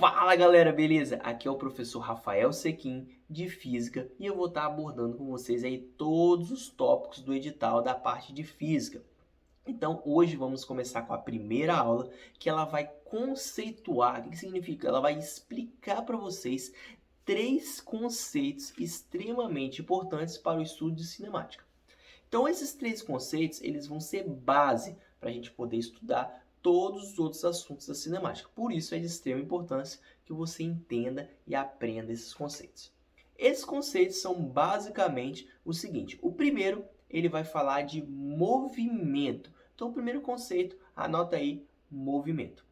Fala galera, beleza? Aqui é o professor Rafael Sequim de Física e eu vou estar abordando com vocês aí todos os tópicos do edital da parte de Física. Então hoje vamos começar com a primeira aula que ela vai conceituar, o que significa? Ela vai explicar para vocês três conceitos extremamente importantes para o estudo de cinemática. Então esses três conceitos eles vão ser base para a gente poder estudar todos os outros assuntos da cinemática. Por isso é de extrema importância que você entenda e aprenda esses conceitos. Esses conceitos são basicamente o seguinte: o primeiro, ele vai falar de movimento. Então o primeiro conceito, anota aí, movimento.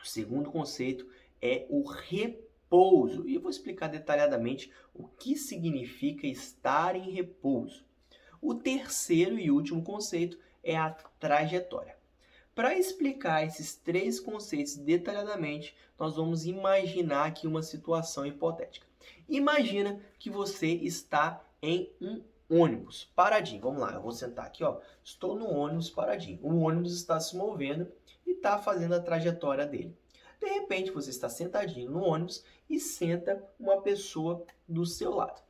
O segundo conceito é o repouso. E eu vou explicar detalhadamente o que significa estar em repouso. O terceiro e último conceito é a trajetória. Para explicar esses três conceitos detalhadamente, nós vamos imaginar aqui uma situação hipotética. Imagina que você está em um ônibus paradinho. Vamos lá, eu vou sentar aqui, ó. Estou no ônibus paradinho. O ônibus está se movendo e está fazendo a trajetória dele. De repente, você está sentadinho no ônibus e senta uma pessoa do seu lado.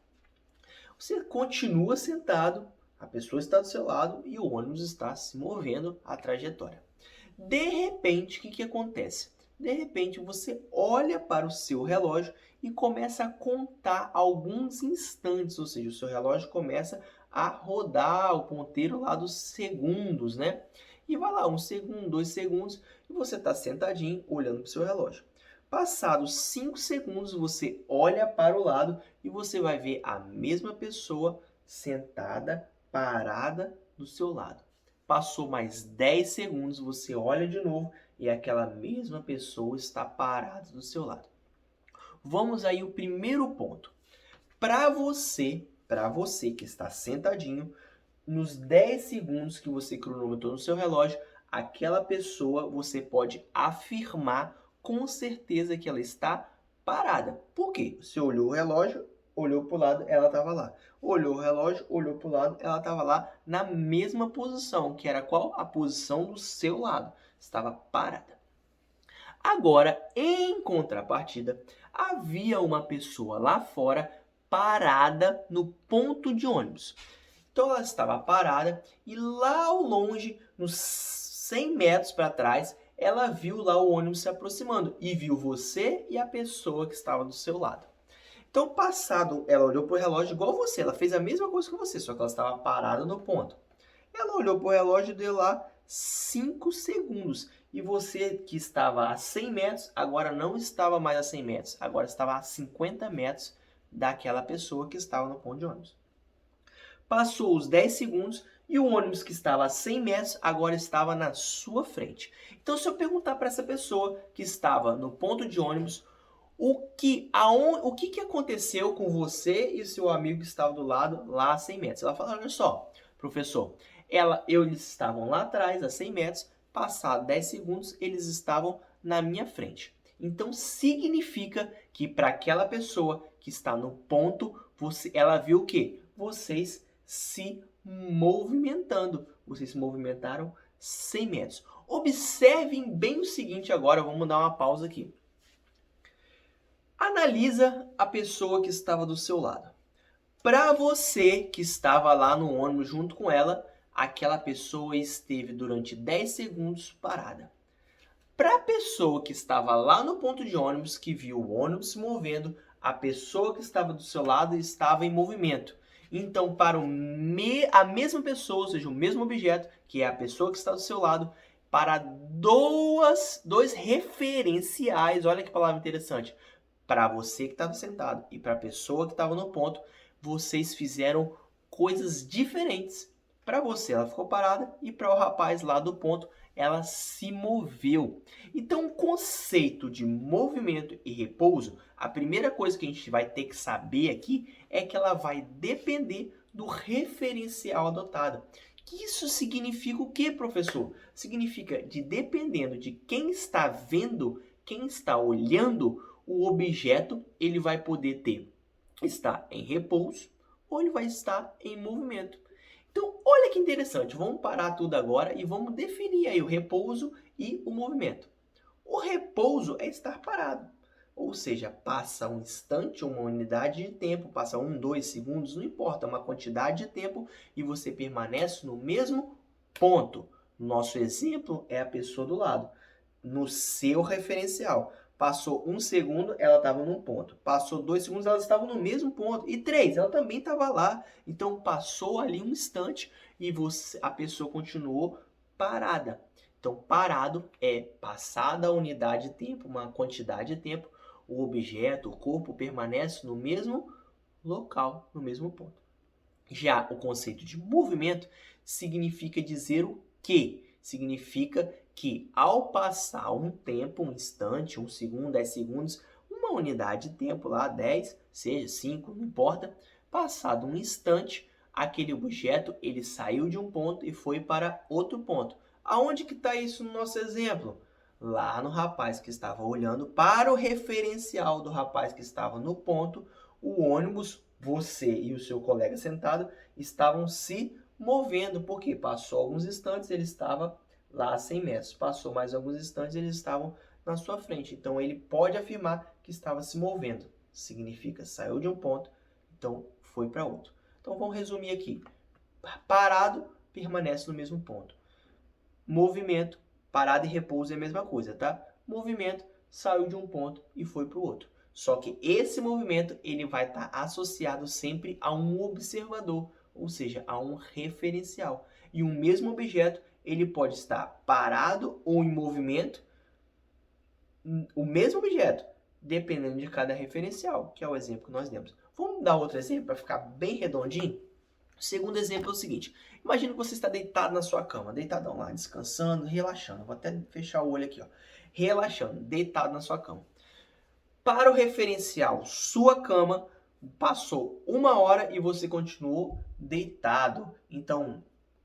Você continua sentado, a pessoa está do seu lado e o ônibus está se movendo a trajetória. De repente, o que acontece? De repente, você olha para o seu relógio e começa a contar alguns instantes, ou seja, o seu relógio começa a rodar o ponteiro lá dos segundos, né? E vai lá, 1 segundo, 2 segundos, e você está sentadinho olhando para o seu relógio. Passados 5 segundos, você olha para o lado e você vai ver a mesma pessoa sentada, parada do seu lado. Passou mais 10 segundos, você olha de novo e aquela mesma pessoa está parada do seu lado. Vamos aí o primeiro ponto. Para você que está sentadinho, nos 10 segundos que você cronometrou no seu relógio, aquela pessoa você pode afirmar com certeza que ela está parada. Por quê? Você olhou o relógio, olhou para o lado, ela estava lá. Olhou o relógio, olhou para o lado, ela estava lá na mesma posição, que era qual? A posição do seu lado. Estava parada. Agora, em contrapartida, havia uma pessoa lá fora parada no ponto de ônibus. Então ela estava parada e lá ao longe, nos 100 metros para trás, ela viu lá o ônibus se aproximando e viu você e a pessoa que estava do seu lado. Então, passado, ela olhou para o relógio igual você, ela fez a mesma coisa que você, só que ela estava parada no ponto. Ela olhou para o relógio e deu lá 5 segundos. E você que estava a 100 metros, agora não estava mais a 100 metros, agora estava a 50 metros daquela pessoa que estava no ponto de ônibus. Passou os 10 segundos e o ônibus que estava a 100 metros agora estava na sua frente. Então, se eu perguntar para essa pessoa que estava no ponto de ônibus o que aconteceu com você e seu amigo que estava do lado lá a 100 metros, ela fala: olha só, professor, eles estavam lá atrás a 100 metros, passado 10 segundos eles estavam na minha frente. Então, significa que para aquela pessoa que está no ponto, ela viu o quê? Vocês se movimentando. Vocês se movimentaram 100 metros. Observem bem o seguinte agora, vamos dar uma pausa aqui. Analisa a pessoa que estava do seu lado. Para você que estava lá no ônibus junto com ela, aquela pessoa esteve durante 10 segundos parada. Para a pessoa que estava lá no ponto de ônibus, que viu o ônibus se movendo, a pessoa que estava do seu lado estava em movimento. Então, para a mesma pessoa, ou seja, o mesmo objeto, que é a pessoa que está do seu lado, para dois referenciais, olha que palavra interessante, para você que estava sentado e para a pessoa que estava no ponto, vocês fizeram coisas diferentes. Para você, ela ficou parada e para o rapaz lá do ponto, ela se moveu. Então, o conceito de movimento e repouso, a primeira coisa que a gente vai ter que saber aqui é que ela vai depender do referencial adotado. Isso significa o que, professor? Significa de dependendo de quem está vendo, quem está olhando, o objeto ele vai poder estar em repouso ou ele vai estar em movimento. Então, olha que interessante, vamos parar tudo agora e vamos definir aí o repouso e o movimento. O repouso é estar parado. seja, passa um instante ou uma unidade de tempo, passa 1, 2 segundos, não importa, é uma quantidade de tempo e você permanece no mesmo ponto. Nosso exemplo é a pessoa do lado, no seu referencial. Passou 1 segundo, ela estava num ponto. Passou 2 segundos, ela estava no mesmo ponto. E 3, ela também estava lá. Então, passou ali um instante e a pessoa continuou parada. Então, parado é passada a unidade de tempo, uma quantidade de tempo, o objeto, o corpo permanece no mesmo local, no mesmo ponto. Já o conceito de movimento significa dizer o quê? Significa que ao passar um tempo, um instante, 1 segundo, 10 segundos, uma unidade de tempo lá, 10, seja 5, não importa, passado um instante, aquele objeto ele saiu de um ponto e foi para outro ponto. Aonde que está isso no nosso exemplo? Lá no rapaz que estava olhando para o referencial do rapaz que estava no ponto, o ônibus, você e o seu colega sentado estavam se movendo, porque passou alguns instantes, ele estava lá a 100 metros. Passou mais alguns instantes, eles estavam na sua frente. Então, ele pode afirmar que estava se movendo. Significa, saiu de um ponto, então foi para outro. Então, vamos resumir aqui. Parado, permanece no mesmo ponto. Movimento, parada e repouso é a mesma coisa, tá? Movimento, saiu de um ponto e foi para o outro. Só que esse movimento ele vai estar associado sempre a um observador, ou seja, a um referencial. E o mesmo objeto ele pode estar parado ou em movimento, o mesmo objeto, dependendo de cada referencial, que é o exemplo que nós demos. Vamos dar outro exemplo para ficar bem redondinho? O segundo exemplo é o seguinte: imagina que você está deitado na sua cama, deitadão lá, descansando, relaxando. Vou até fechar o olho aqui, ó. Relaxando, deitado na sua cama. Para o referencial sua cama, passou 1 hora e você continuou deitado. Então,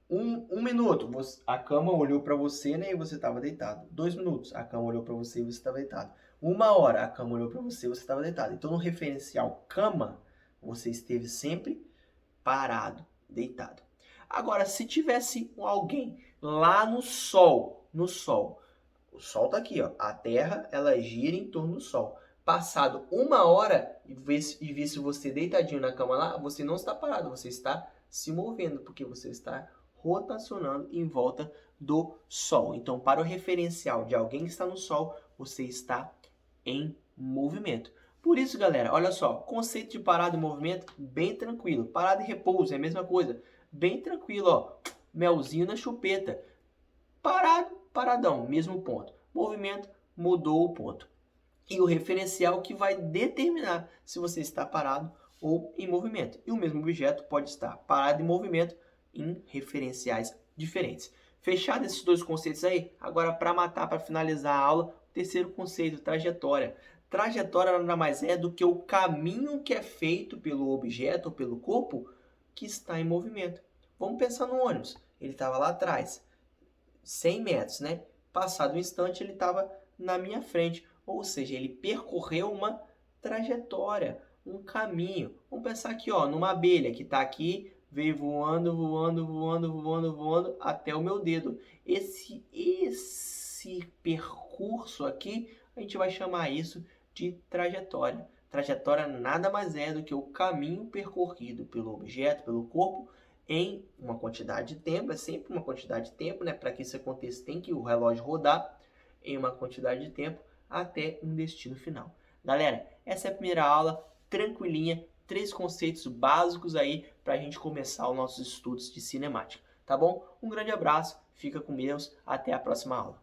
um minuto, a cama olhou para você, né, e você estava deitado. 2 minutos, a cama olhou para você e você estava deitado. 1 hora, a cama olhou para você e você estava deitado. Então, no referencial cama, você esteve sempre parado, deitado. Agora, se tivesse alguém lá no sol, o sol está aqui, ó, a Terra ela gira em torno do Sol. Passado 1 hora e visse você deitadinho na cama lá, você não está parado, você está se movendo, porque você está rotacionando em volta do Sol. Então, para o referencial de alguém que está no Sol, você está em movimento. Por isso, galera, olha só, conceito de parada e movimento, bem tranquilo. Parada e repouso é a mesma coisa, bem tranquilo, ó. Melzinho na chupeta. Parado, paradão, mesmo ponto. Movimento, mudou o ponto. E o referencial que vai determinar se você está parado ou em movimento. E o mesmo objeto pode estar parado em movimento em referenciais diferentes. Fechado esses dois conceitos aí, agora para finalizar a aula, o terceiro conceito, trajetória. Trajetória nada mais é do que o caminho que é feito pelo objeto ou pelo corpo que está em movimento. Vamos pensar no ônibus. Ele estava lá atrás, 100 metros, né? Passado um instante, ele estava na minha frente. Ou seja, ele percorreu uma trajetória, um caminho. Vamos pensar aqui, ó, numa abelha que está aqui, veio voando, voando, voando, voando, voando até o meu dedo. Esse percurso aqui, a gente vai chamar isso de trajetória. Trajetória nada mais é do que o caminho percorrido pelo objeto, pelo corpo, em uma quantidade de tempo, é sempre uma quantidade de tempo, né? Para que isso aconteça, tem que o relógio rodar em uma quantidade de tempo até um destino final. Galera, essa é a primeira aula, tranquilinha, 3 conceitos básicos aí para a gente começar os nossos estudos de cinemática, tá bom? Um grande abraço, fica com Deus, até a próxima aula.